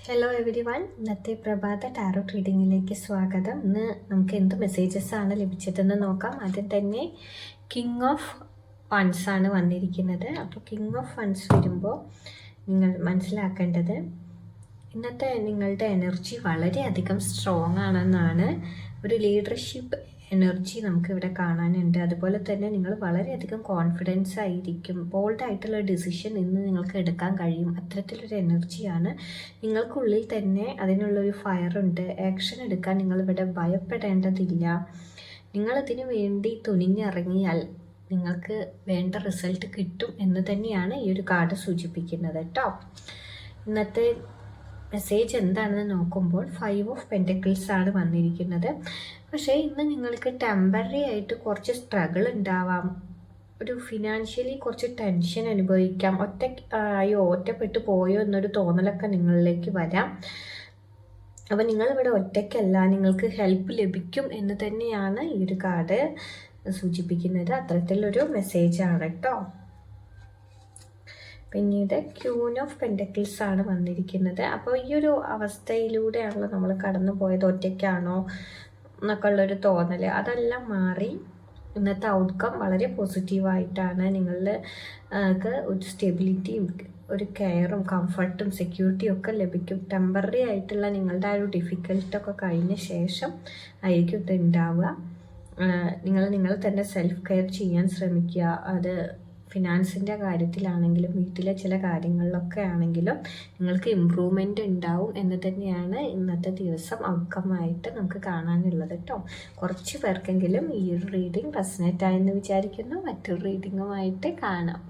Hello every one, ഇന്നത്തെ പ്രഭാത tarot റീഡിങ്ങിലേക്ക് സ്വാഗതം. ഇന്ന് നമുക്ക് എന്ത് മെസ്സേജസ് ആണ് ലഭിച്ചതെന്ന് നോക്കാം. ആദ്യം തന്നെ കിങ് ഓഫ് ഫണ്ട്സ് ആണ് വന്നിരിക്കുന്നത്. അപ്പോൾ കിങ് ഓഫ് ഫണ്ട്സ് വരുമ്പോൾ നിങ്ങൾ മനസ്സിലാക്കേണ്ടത് ഇന്നത്തെ നിങ്ങളുടെ എനർജി വളരെയധികം സ്ട്രോങ് ആണെന്നാണ്. ഒരു ലീഡർഷിപ്പ് എനർജി നമുക്ക് ഇവിടെ കാണാനുണ്ട്. അതുപോലെ തന്നെ നിങ്ങൾ വളരെയധികം കോൺഫിഡൻസ് ആയിരിക്കും. ബോൾഡായിട്ടുള്ള ഡിസിഷൻ ഇന്ന് നിങ്ങൾക്ക് എടുക്കാൻ കഴിയും. അത്തരത്തിലൊരു എനർജിയാണ് നിങ്ങൾക്കുള്ളിൽ തന്നെ. അതിനുള്ളൊരു ഫയറുണ്ട്. ആക്ഷൻ എടുക്കാൻ നിങ്ങളിവിടെ ഭയപ്പെടേണ്ടതില്ല. നിങ്ങളിതിനു വേണ്ടി തുനിഞ്ഞിറങ്ങിയാൽ നിങ്ങൾക്ക് വേണ്ട റിസൾട്ട് കിട്ടും എന്ന് തന്നെയാണ് ഈ ഒരു കാർഡ് സൂചിപ്പിക്കുന്നത് കേട്ടോ. ഇന്നത്തെ മെസ്സേജ് എന്താണെന്ന് നോക്കുമ്പോൾ 5 ഓഫ് പെൻറ്റക്കിൾസ് ആണ് വന്നിരിക്കുന്നത്. പക്ഷേ ഇന്ന് നിങ്ങൾക്ക് ടെമ്പററി ആയിട്ട് കുറച്ച് സ്ട്രഗിൾ ഉണ്ടാവാം. ഒരു ഫിനാൻഷ്യലി കുറച്ച് ടെൻഷൻ അനുഭവിക്കാം. ഒറ്റപ്പെട്ടു പോയോ എന്നൊരു തോന്നലൊക്കെ നിങ്ങളിലേക്ക് വരാം. അപ്പോൾ നിങ്ങളിവിടെ ഒറ്റയ്ക്കല്ല, നിങ്ങൾക്ക് ഹെൽപ്പ് ലഭിക്കും എന്ന് തന്നെയാണ് ഈ ഒരു കാർഡ് സൂചിപ്പിക്കുന്നത്. അത്തരത്തിലൊരു മെസ്സേജാണ് കേട്ടോ. പിന്നീട് ക്യൂൻ ഓഫ് പെൻറ്റക്കിൾസ് ആണ് വന്നിരിക്കുന്നത്. അപ്പോൾ ഈ ഒരു അവസ്ഥയിലൂടെയാണല്ലോ നമ്മൾ കടന്നു പോയത്. ഒറ്റയ്ക്കാണോ എന്നൊക്കെ ഉള്ളൊരു തോന്നൽ അതെല്ലാം മാറി ഇന്നത്തെ ഔട്ട്കം വളരെ പോസിറ്റീവായിട്ടാണ്. നിങ്ങൾക്ക് ഒരു സ്റ്റെബിലിറ്റിയും ഒരു കെയറും കംഫർട്ടും സെക്യൂരിറ്റിയും ഒക്കെ ലഭിക്കും. ടെമ്പററി ആയിട്ടുള്ള നിങ്ങളുടെ ആ ഒരു ഡിഫിക്കൽട്ടൊക്കെ കഴിഞ്ഞ ശേഷം ആയിരിക്കും ഇത് ഉണ്ടാവുക. നിങ്ങൾ തന്നെ സെൽഫ് കെയർ ചെയ്യാൻ ശ്രമിക്കുക. അത് ഫിനാൻസിൻ്റെ കാര്യത്തിലാണെങ്കിലും വീട്ടിലെ ചില കാര്യങ്ങളിലൊക്കെ ആണെങ്കിലും നിങ്ങൾക്ക് ഇമ്പ്രൂവ്മെൻ്റ് ഉണ്ടാവും എന്ന് തന്നെയാണ് ഇന്നത്തെ ദിവസം ഔട്ട്കമായിട്ട് നമുക്ക് കാണാനുള്ളത് കേട്ടോ. കുറച്ച് പേർക്കെങ്കിലും ഈ ഒരു റീഡിങ് റെസനേറ്റ് ആയെന്ന് വിചാരിക്കുന്നു. മറ്റൊരു റീഡിങ്ങുമായിട്ട് കാണാം.